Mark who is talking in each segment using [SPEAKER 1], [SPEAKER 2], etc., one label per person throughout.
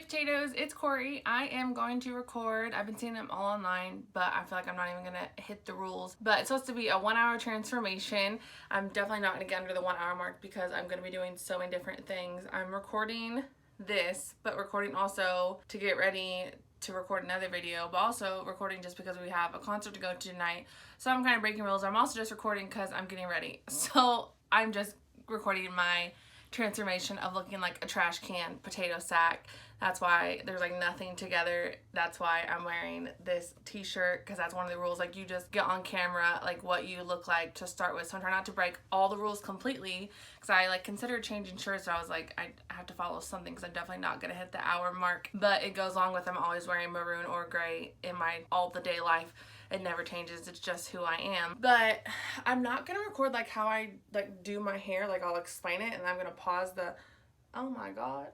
[SPEAKER 1] potatoes, it's Kori. I am going to record. I've been seeing them all online, but I feel like I'm not even gonna hit the rules. But it's supposed to be a 1 hour transformation. I'm definitely not gonna get under the 1 hour mark because I'm gonna be doing so many different things. I'm recording this, but recording also to get ready to record another video, but also recording just because we have a concert to go to tonight. So I'm kind of breaking rules. I'm also just recording because I'm getting ready. So I'm just recording my transformation of looking like a trash can potato sack. That's why there's like nothing together. That's why I'm wearing this t-shirt, because that's one of the rules. Like, you just get on camera like what you look like to start with. So I'm trying not to break all the rules completely, because I like considered changing shirts. So I was like, I have to follow something, because I'm definitely not gonna hit the hour mark. But it goes along with I'm always wearing maroon or gray in my all the day life. It never changes. It's just who I am. But I'm not gonna record like how I like do my hair. Like, I'll explain it, and I'm gonna pause the, oh my god.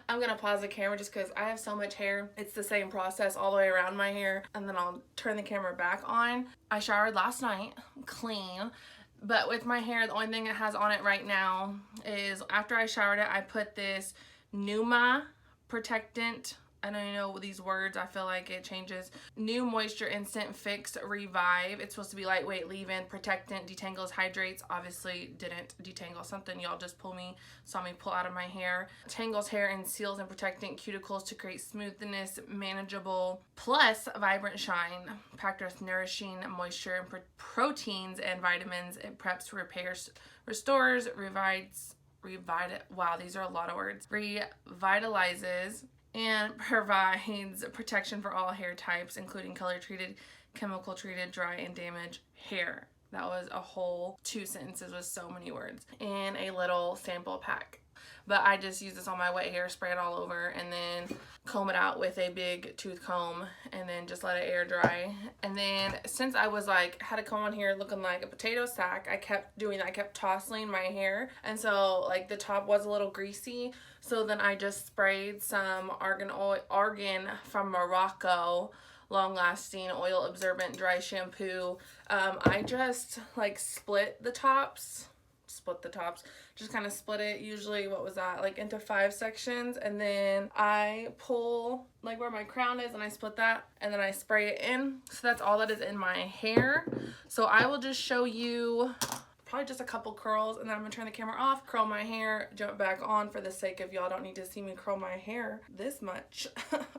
[SPEAKER 1] I'm gonna pause the camera just because I have so much hair. It's the same process all the way around my hair, and then I'll turn the camera back on. I showered last night, clean. But with my hair, the only thing it has on it right now is after I showered it, I put this Numa protectant. I don't know these words. I feel like it changes. New Moisture Instant Fix Revive. It's supposed to be lightweight, leave-in, protectant, detangles, hydrates. Obviously didn't detangle something. Y'all just saw me pull out of my hair. Tangles hair and seals and protectant cuticles to create smoothness, manageable, plus vibrant shine. Packed with nourishing moisture and proteins and vitamins. It preps, repairs, restores, wow, these are a lot of words. Revitalizes and provides protection for all hair types, including color treated, chemical treated, dry, and damaged hair. That was a whole 2 sentences with so many words in a little sample pack. But I just use this on my wet hair, spray it all over, and then comb it out with a big tooth comb, and then just let it air dry. And then since I was like, had to come on here looking like a potato sack, I kept doing that. I kept tousling my hair, and so like the top was a little greasy. So then I just sprayed some argan from Morocco, long-lasting, oil-absorbent, dry shampoo. I just like split the tops, just kind of split it, usually, what was that, like into 5 sections, and then I pull like where my crown is and I split that, and then I spray it in. So that's all that is in my hair. So I will just show you probably just a couple curls, and then I'm gonna turn the camera off, curl my hair, jump back on, for the sake of y'all don't need to see me curl my hair this much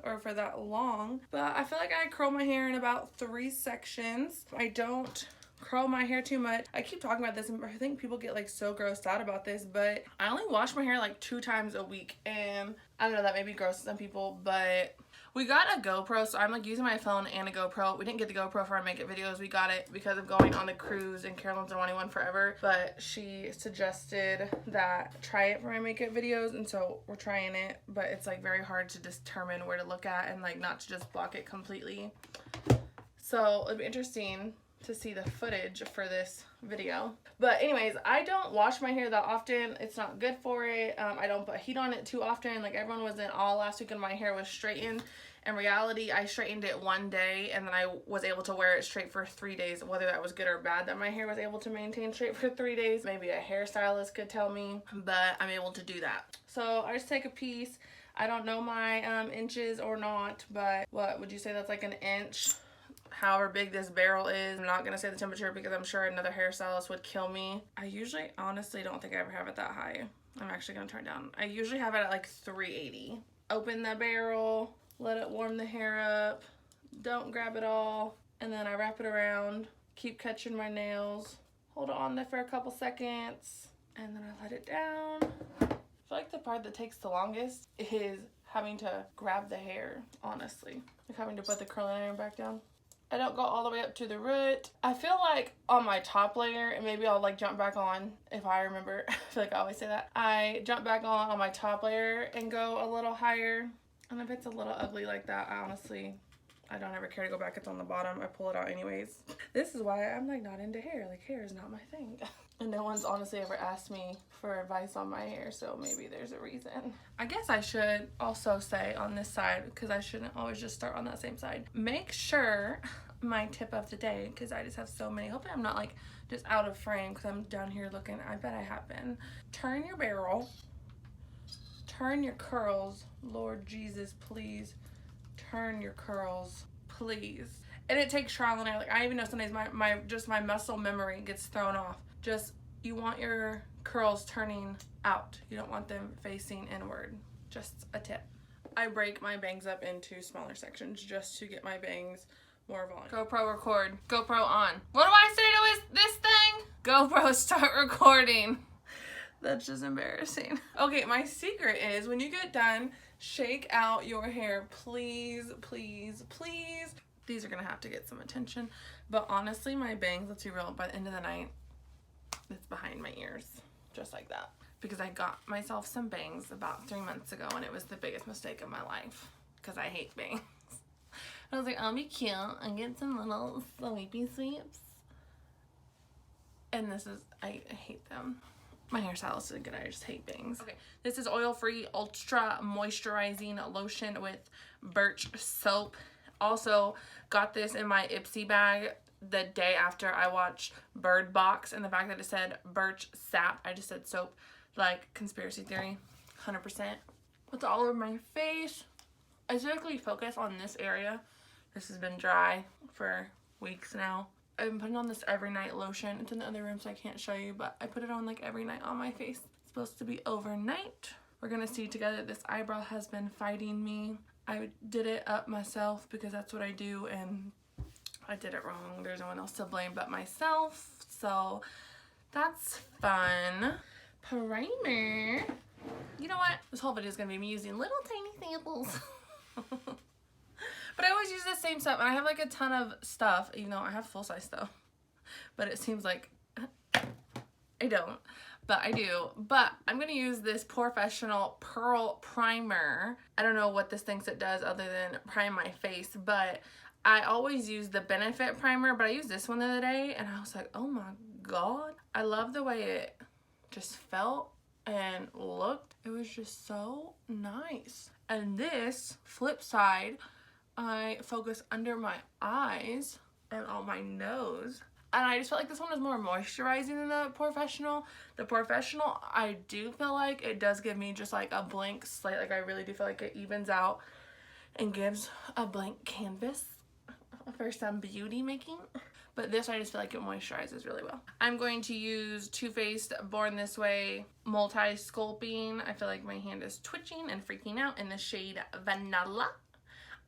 [SPEAKER 1] or for that long. But I feel like I curl my hair in about 3 sections. I don't curl my hair too much. I keep talking about this, and I think people get like so grossed out about this, but I only wash my hair like 2 times a week, and I don't know, that may be gross to some people, but we got a GoPro, so I'm like using my phone and a GoPro. We didn't get the GoPro for our makeup videos. We got it because of going on the cruise, and Carolyn's been wanting one forever, but she suggested that try it for my makeup videos, and so we're trying it, but it's like very hard to determine where to look at and like not to just block it completely. So it'll be interesting to see the footage for this video. But anyways, I don't wash my hair that often. It's not good for it. I don't put heat on it too often. Like, everyone was in all last week and my hair was straightened. In reality, I straightened it 1 day, and then I was able to wear it straight for 3 days. Whether that was good or bad that my hair was able to maintain straight for 3 days, maybe a hairstylist could tell me, but I'm able to do that. So I just take a piece. I don't know my inches or not, but what would you say, that's like an inch? However big this barrel is. I'm not gonna say the temperature because I'm sure another hairstylist would kill me. I usually, honestly, don't think I ever have it that high. I'm actually gonna turn it down. I usually have it at like 380. Open the barrel, let it warm the hair up, don't grab it all, and then I wrap it around, keep catching my nails, hold it on there for a couple seconds, and then I let it down. I feel like the part that takes the longest is having to grab the hair, honestly. Like having to put the curling iron back down. I don't go all the way up to the root. I feel like on my top layer, and maybe I'll like jump back on if I remember. I feel like I always say that. I jump back on my top layer and go a little higher. And if it's a little ugly like that, I don't ever care to go back. It's on the bottom. I pull it out anyways. This is why I'm like not into hair. Like, hair is not my thing. And no one's honestly ever asked me for advice on my hair, so maybe there's a reason. I guess I should also say on this side, because I shouldn't always just start on that same side. Make sure, my tip of the day, because I just have so many. Hopefully I'm not like just out of frame because I'm down here looking. I bet I have been. Turn your barrel. turn your curls. Lord Jesus, please turn your curls, please. And it takes trial and error. Like, I even know sometimes my muscle memory gets thrown off. Just, you want your curls turning out. You don't want them facing inward. Just a tip. I break my bangs up into smaller sections just to get my bangs more volume. GoPro record. GoPro on. What do I say to this thing? GoPro start recording. That's just embarrassing. Okay, my secret is when you get done, shake out your hair, please, please, please. These are gonna have to get some attention. But honestly, my bangs, let's be real, by the end of the night, it's behind my ears. Just like that. Because I got myself some bangs about 3 months ago and it was the biggest mistake of my life. Because I hate bangs. I was like, I'll be cute and get some little sweepy sweeps. And this is, I hate them. My hairstylist is good, I just hate bangs. Okay, this is oil-free ultra moisturizing lotion with birch soap. Also got this in my Ipsy bag the day after I watched Bird Box, and the fact that it said birch sap, I just said soap, like conspiracy theory, 100%. It's all over my face. I typically focus on this area. This has been dry for weeks now. I've been putting on this every night lotion. It's in the other room so I can't show you, but I put it on like every night on my face. It's supposed to be overnight. We're gonna see together. This eyebrow has been fighting me. I did it up myself because that's what I do, and I did it wrong. There's no one else to blame but myself, so that's fun. Primer. You know what? This whole video is gonna be me using little tiny samples. But I always use the same stuff, and I have like a ton of stuff, even though I have full-size stuff. But it seems like I don't, but I do. But I'm gonna use this Professional Pearl Primer. I don't know what this thinks it does other than prime my face, but I always use the Benefit Primer, but I used this one the other day, and I was like, oh my god. I love the way it just felt and looked. It was just so nice. And this flip side, I focus under my eyes and on my nose. And I just felt like this one was more moisturizing than the Professional. The Professional, I do feel like it does give me just like a blank slate. Like I really do feel like it evens out and gives a blank canvas for some beauty making. But this, I just feel like it moisturizes really well. I'm going to use Too Faced Born This Way Multi-Sculpting. I feel like my hand is twitching and freaking out in the shade Vanilla.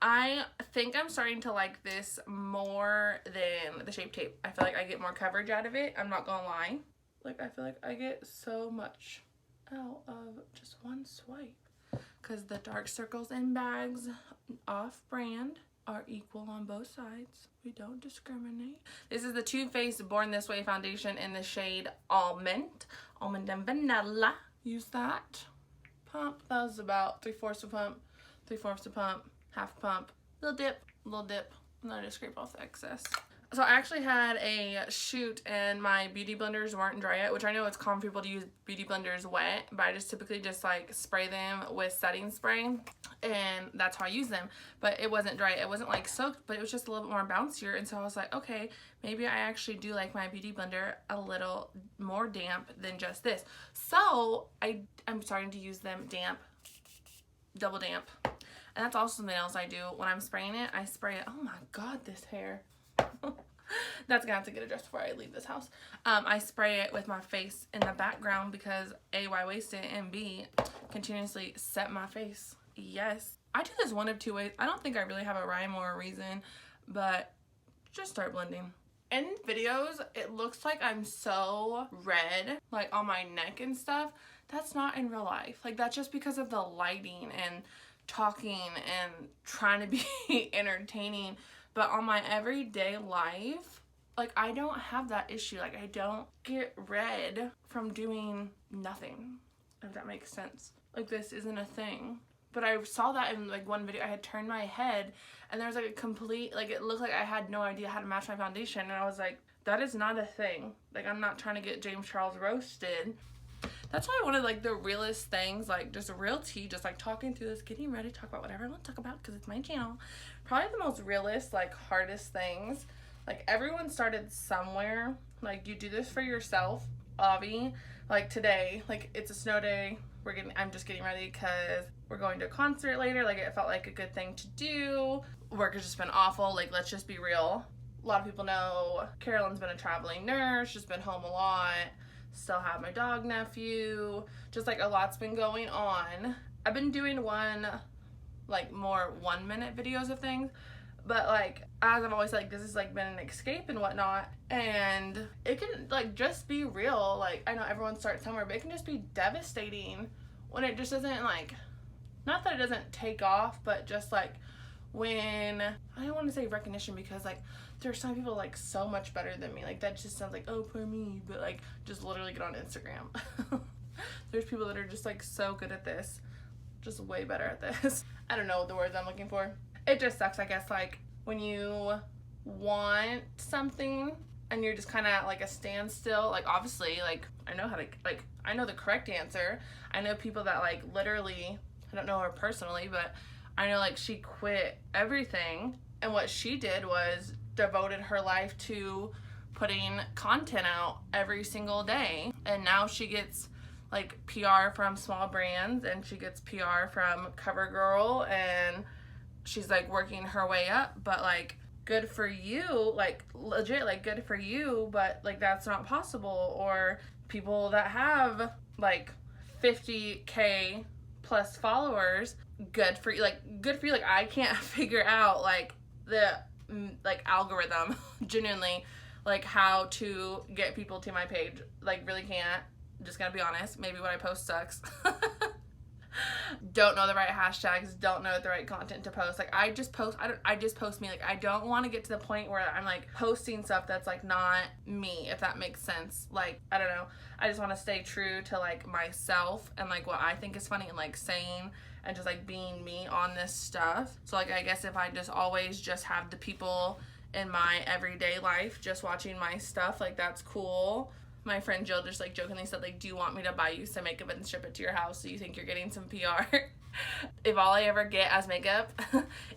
[SPEAKER 1] I think I'm starting to like this more than the Shape Tape. I feel like I get more coverage out of it. I'm not gonna lie. Like, I feel like I get so much out of just one swipe. Because the dark circles and bags off-brand are equal on both sides. We don't discriminate. This is the Too Faced Born This Way foundation in the shade Almond. Almond and Vanilla. Use that. Pump. That was about 3/4 a pump. 3/4 a pump. Half pump, little dip, and then I just scrape off the excess. So I actually had a shoot and my beauty blenders weren't dry yet, which I know it's common for people to use beauty blenders wet, but I just typically just like spray them with setting spray, and that's how I use them. But it wasn't dry, it wasn't like soaked, but it was just a little bit more bouncier, and so I was like, okay, maybe I actually do like my beauty blender a little more damp than just this. So I'm starting to use them damp, double damp. And that's also something else I do. When I'm spraying it, I spray it. Oh my god, this hair. That's gonna have to get addressed before I leave this house. I spray it with my face in the background because A, why waste it, and B, continuously set my face. Yes. I do this one of two ways. I don't think I really have a rhyme or a reason, but just start blending. In videos, it looks like I'm so red, like on my neck and stuff. That's not in real life. Like, that's just because of the lighting and talking and trying to be entertaining. But on my everyday life, like, I don't have that issue. Like, I don't get red from doing nothing, if that makes sense. Like, this isn't a thing. But I saw that in like one video. I had turned my head and there was like a complete, like, it looked like I had no idea how to match my foundation, and I was like, that is not a thing. Like, I'm not trying to get James Charles roasted. That's why I wanted like the realest things, like just real tea, just like talking through this, getting ready to talk about whatever I want to talk about because it's my channel. Probably the most realist, like hardest things. Like, everyone started somewhere. Like, you do this for yourself, obvi. Like today, like it's a snow day. I'm just getting ready because we're going to a concert later. Like, it felt like a good thing to do. Work has just been awful. Like, let's just be real. A lot of people know Carolyn's been a traveling nurse, just been home a lot. Still have my dog nephew. Just like a lot's been going on. I've been doing more 1 minute videos of things. But like, as I've always said, like, this has like been an escape and whatnot, and it can like just be real. Like, I know everyone starts somewhere, but it can just be devastating when it just doesn't, like, not that it doesn't take off, but just like when, I don't want to say recognition, because like there's some people like so much better than me. Like, that just sounds like, oh, poor me, but like, just literally get on Instagram. There's people that are just like so good at this, just way better at this. I don't know the words I'm looking for. It just sucks, I guess, like, when you want something and you're just kind of at, like, a standstill. Like, obviously, like, I know how to, like, I know the correct answer. I know people that, like, literally, I don't know her personally, but I know, like, she quit everything, and what she did was devoted her life to putting content out every single day, and now she gets, like, PR from small brands, and she gets PR from CoverGirl, and she's like working her way up. But like, good for you, like, legit, like, good for you, but like, that's not possible. Or people that have like 50K plus followers, good for you, like, good for you. Like, I can't figure out like the like algorithm genuinely, like, how to get people to my page. Like, really can't. Just gonna be honest, maybe what I post sucks. Don't know the right hashtags, don't know the right content to post. Like, I just post me. Like, I don't want to get to the point where I'm like posting stuff that's like not me, if that makes sense. Like, I don't know, I just want to stay true to like myself and like what I think is funny, and like saying and just like being me on this stuff. So like, I guess if I just always just have the people in my everyday life just watching my stuff, like, that's cool. My friend Jill just like jokingly said, like, do you want me to buy you some makeup and ship it to your house so you think you're getting some PR? If all I ever get as makeup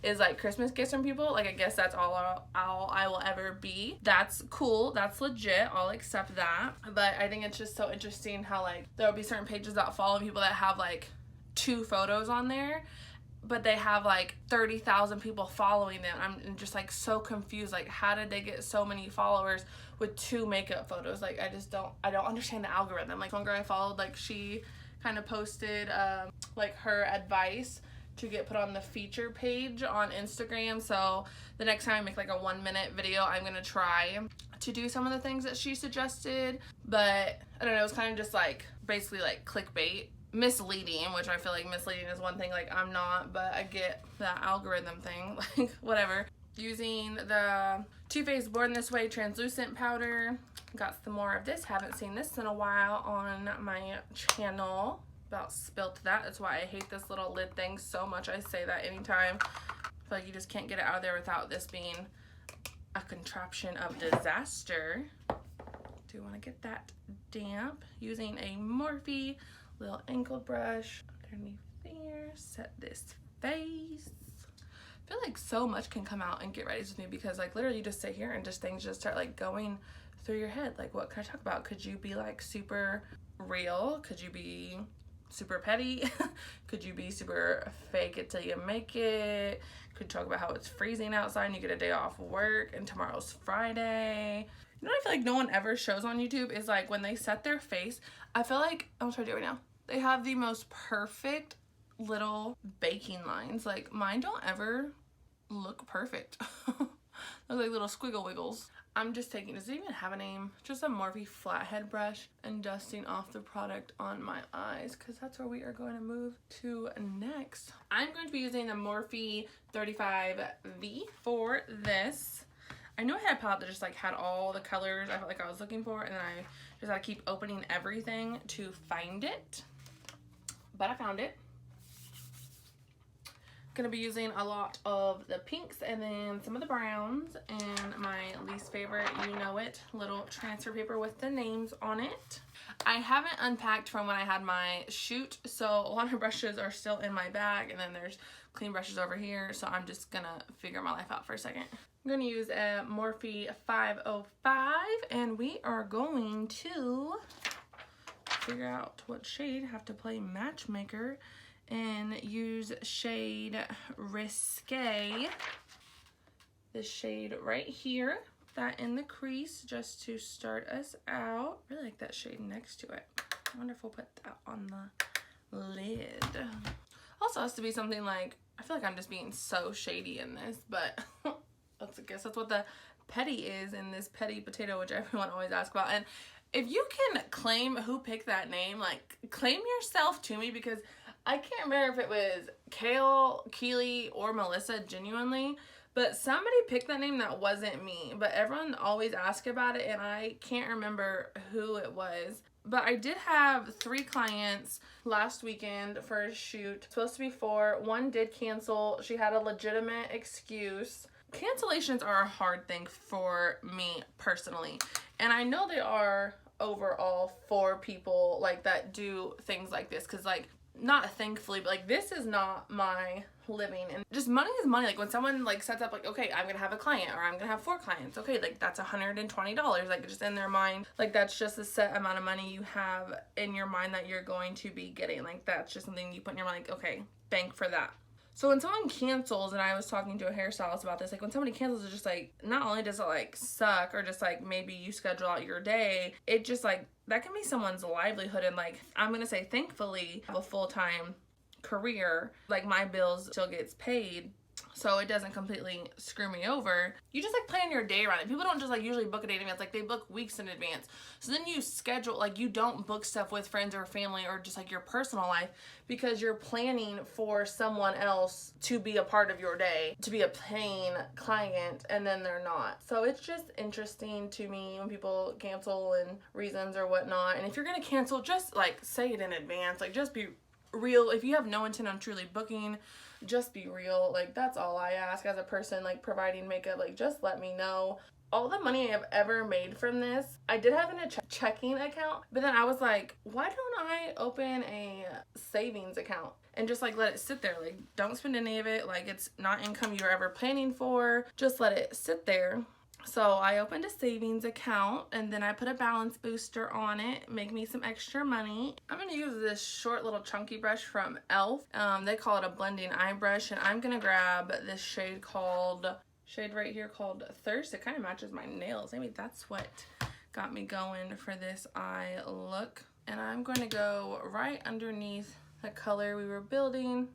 [SPEAKER 1] is like Christmas gifts from people, like, I guess that's all I will ever be. That's cool, that's legit, I'll accept that. But I think it's just so interesting how like there'll be certain pages that follow people that have like 2 photos on there, but they have like 30,000 people following them. I'm just like so confused. Like, how did they get so many followers with 2 makeup photos? Like, I don't understand the algorithm. Like, one girl I followed, like, she kind of posted like her advice to get put on the feature page on Instagram. So the next time I make like a 1 minute video, I'm gonna try to do some of the things that she suggested. But I don't know, it's kind of just like basically like clickbait. Misleading, which I feel like misleading is one thing, like, I'm not, but I get that algorithm thing, like, whatever. Using the Too Faced Born This Way translucent powder. Got some more of this, haven't seen this in a while on my channel. About spilt that. That's why I hate this little lid thing so much. I say that anytime. I feel like you just can't get it out of there without this being a contraption of disaster. Do want to get that damp. Using a Morphe little ankle brush underneath there, set this face. I feel like so much can come out and get ready with me, because like literally you just sit here and just things just start like going through your head. Like, what can I talk about? Could you be like super real? Could you be super petty? Could you be super fake it till you make it? Could talk about how it's freezing outside and you get a day off work and tomorrow's Friday. You know what I feel like no one ever shows on YouTube is like when they set their face. I feel like, I'm trying to do it right now. They have the most perfect little baking lines. Like, mine don't ever look perfect. Look like little squiggle wiggles. I'm just taking, does it even have a name? Just a Morphe flathead brush and dusting off the product on my eyes, because that's where we are going to move to next. I'm going to be using the Morphe 35V for this. I knew I had a palette that just like had all the colors I felt like I was looking for, and then I just had to keep opening everything to find it. But I found it. Gonna be using a lot of the pinks and then some of the browns, and my least favorite, you know it, little transfer paper with the names on it. I haven't unpacked from when I had my shoot, so a lot of brushes are still in my bag, and then there's clean brushes over here, so I'm just gonna figure my life out for a second. I'm gonna use a Morphe 505, and we are going to figure out what shade. Have to play matchmaker and use shade Risque. This shade right here, that in the crease, just to start us out. Really like that shade next to it. I wonder if we'll put that on the lid. Also has to be something like, I feel like I'm just being so shady in this, but I guess that's what the petty is in this petty potato, which everyone always asks about. And if you can claim who picked that name, like, claim yourself to me, because I can't remember if it was Kale, Keely, or Melissa, genuinely, but somebody picked that name that wasn't me. But everyone always asks about it, and I can't remember who it was. But I did have 3 clients last weekend for a shoot. Supposed to be 4. One did cancel. She had a legitimate excuse. Cancellations are a hard thing for me personally. And I know they are overall for people like that do things like this. Because like, not thankfully, but like, this is not my living, and just money is money. Like when someone like sets up like, okay, I'm gonna have a client, or I'm gonna have 4 clients, okay, like that's $120, like just in their mind, like that's just a set amount of money you have in your mind that you're going to be getting. Like that's just something you put in your mind, like, okay, bank for that. So when someone cancels, and I was talking to a hairstylist about this, like when somebody cancels, it's just like, not only does it like suck, or just like maybe you schedule out your day, it just like, that can be someone's livelihood. And like, I'm gonna say thankfully I have a full-time career, like my bills still gets paid, so it doesn't completely screw me over. You just like plan your day around it. People don't just like usually book a day in advance, like they book weeks in advance. So then you schedule, like you don't book stuff with friends or family or just like your personal life, because you're planning for someone else to be a part of your day, to be a paying client, and then they're not. So it's just interesting to me when people cancel and reasons or whatnot. And if you're gonna cancel, just like say it in advance, like just be real. If you have no intent on truly booking, just be real. Like that's all I ask as a person like providing makeup. Like just let me know. All the money I've ever made from this, I did have in a checking account, but then I was like, why don't I open a savings account and just like let it sit there? Like don't spend any of it, like it's not income you're ever planning for, just let it sit there. So I opened a savings account, and then I put a balance booster on it, make me some extra money. I'm going to use this short little chunky brush from e.l.f. They call it a blending eye brush, and I'm going to grab this shade right here called Thirst. It kind of matches my nails. Maybe that's what got me going for this eye look. And I'm going to go right underneath the color we were building.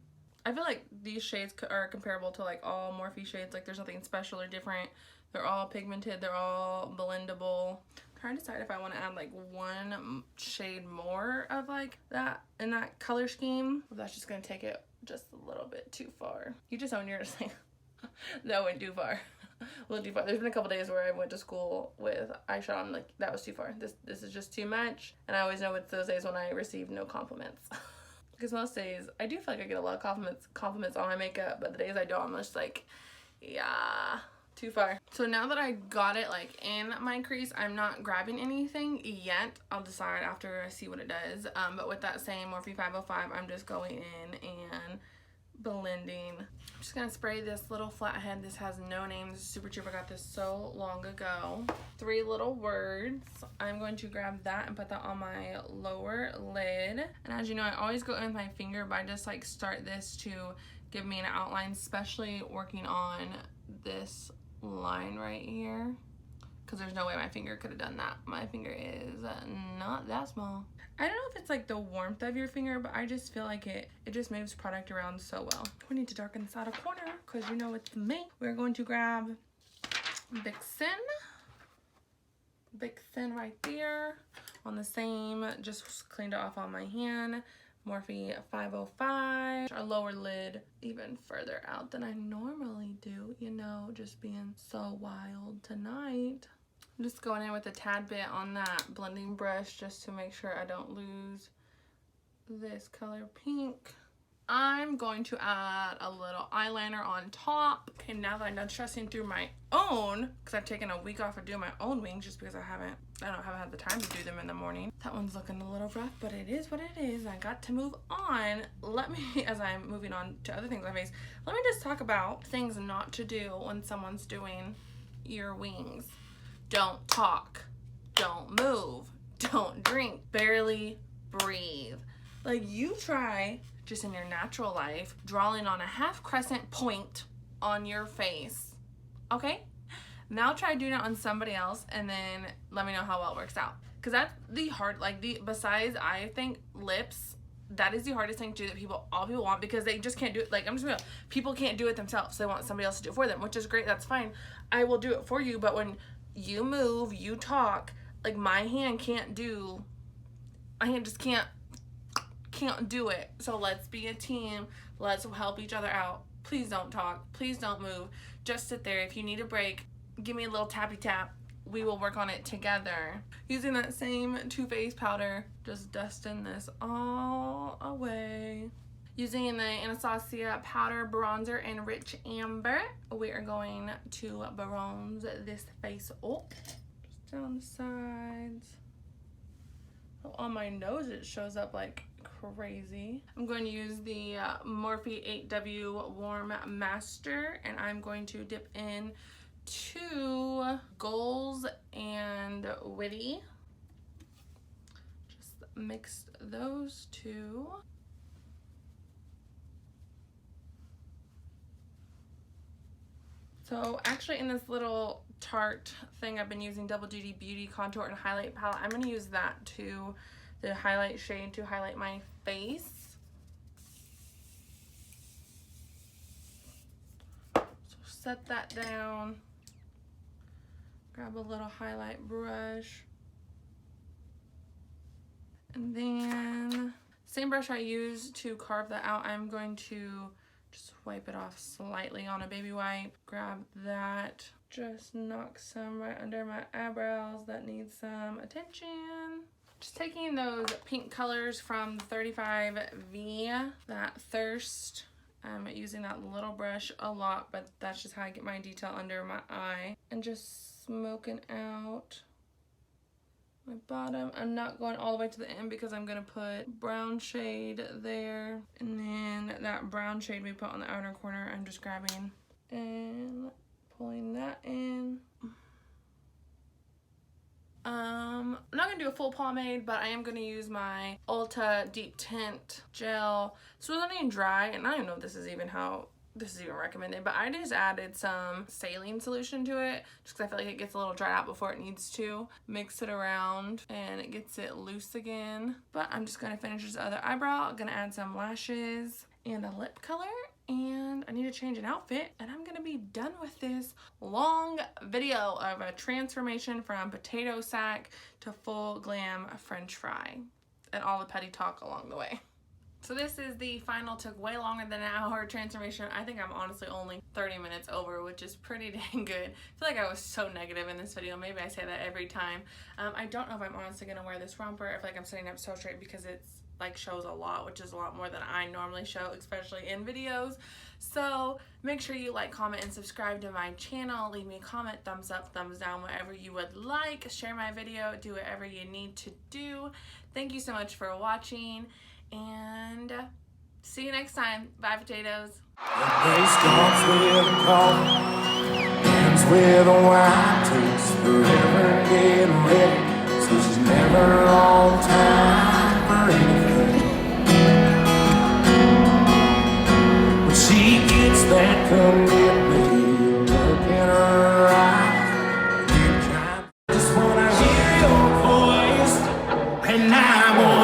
[SPEAKER 1] I feel like these shades are comparable to like all Morphe shades. Like there's nothing special or different. They're all pigmented, they're all blendable. I'm trying to decide if I want to add like one shade more of like that in that color scheme. Well, that's just gonna take it just a little bit too far. You just own yours. That went too far. A little too far. There's been a couple days where I went to school with eyeshadow. I'm like, that was too far. This is just too much. And I always know it's those days when I receive no compliments. Because most days I do feel like I get a lot of compliments on my makeup, but the days I don't, I'm just like, yeah, too far. So now that I got it like in my crease, I'm not grabbing anything yet. I'll decide after I see what it does. But with that same Morphe 505, I'm just going in and blending. I'm just gonna spray this little flathead. This has no name. This is super cheap. I got this so long ago. 3 little words. I'm going to grab that and put that on my lower lid. And as you know, I always go in with my finger, but I just like start this to give me an outline, especially working on this line right here, because there's no way my finger could have done that. My finger is not that small. I don't know if it's like the warmth of your finger, but I just feel like it just moves product around so well. We need to darken this outer corner because you know it's me. We're going to grab Vixen right there on the same, just cleaned it off on my hand. Morphe 505, our lower lid even further out than I normally do, you know, just being so wild tonight. I'm just going in with a tad bit on that blending brush just to make sure I don't lose this color pink. I'm going to add a little eyeliner on top. Okay, now that I'm done stressing through my own, because I've taken a week off of doing my own wings just because I haven't had the time to do them in the morning. That one's looking a little rough, but it is what it is. I got to move on. Let me, as I'm moving on to other things on my face, let me just talk about things not to do when someone's doing your wings. Don't talk, don't move, don't drink, barely breathe. Like, you try just in your natural life drawing on a half crescent point on your face, okay? Now try doing it on somebody else and then let me know how well it works out. Because that's the hard, like, besides, I think, lips, that is the hardest thing to do that all people want, because they just can't do it. Like, I'm just gonna, people can't do it themselves. They want somebody else to do it for them, which is great. That's fine. I will do it for you. But when you move, you talk, like, my hand just can't do it. So let's be a team. Let's help each other out. Please don't talk. Please don't move. Just sit there. If you need a break, give me a little tappy tap. We will work on it together. Using that same Too Faced powder, just dusting this all away. Using the Anastasia powder bronzer in Rich Amber, we are going to bronze this face up. Just down the sides. Oh, on my nose it shows up like crazy. I'm going to use the Morphe 8W Warm Master, and I'm going to dip in to Goals and Witty. Just mix those two. So actually in this little Tarte thing, I've been using Double Duty Beauty Contour and Highlight Palette. I'm going to use that to the highlight shade to highlight my face. So set that down. Grab a little highlight brush. And then, same brush I used to carve that out, I'm going to just wipe it off slightly on a baby wipe. Grab that. Just knock some right under my eyebrows that need some attention. Just taking those pink colors from the 35V, that Thirst. I'm using that little brush a lot, but that's just how I get my detail under my eye. And just smoking out my bottom. I'm not going all the way to the end because I'm going to put brown shade there. And then that brown shade we put on the outer corner, I'm just grabbing and pulling that in. I'm not going to do a full pomade, but I am going to use my Ulta Deep Tint Gel. This was running dry, and I don't know if this is even recommended, but I just added some saline solution to it just because I feel like it gets a little dried out before it needs to. Mix it around and it gets it loose again. But I'm just going to finish this other eyebrow. I'm going to add some lashes and a lip color, and I need to change an outfit, and I'm going to be done with this long video of a transformation from potato sack to full glam french fry and all the petty talk along the way. So this is the final, took way longer than an hour transformation. I think I'm honestly only 30 minutes over, which is pretty dang good. I feel like I was so negative in this video. Maybe I say that every time. I don't know if I'm honestly going to wear this romper. I feel like I'm sitting up so straight because it's like shows a lot, which is a lot more than I normally show, especially in videos. So make sure you like, comment, and subscribe to my channel. Leave me a comment, thumbs up, thumbs down, whatever you would like. Share my video, do whatever you need to do. Thank you so much for watching, and see you next time. Bye, potatoes.
[SPEAKER 2] The day starts with a call, ends with a wine, takes forever getting ready, so she's never on time for anything. When she gets that commitment, look in her eyes, I just wanna hear your voice, and I want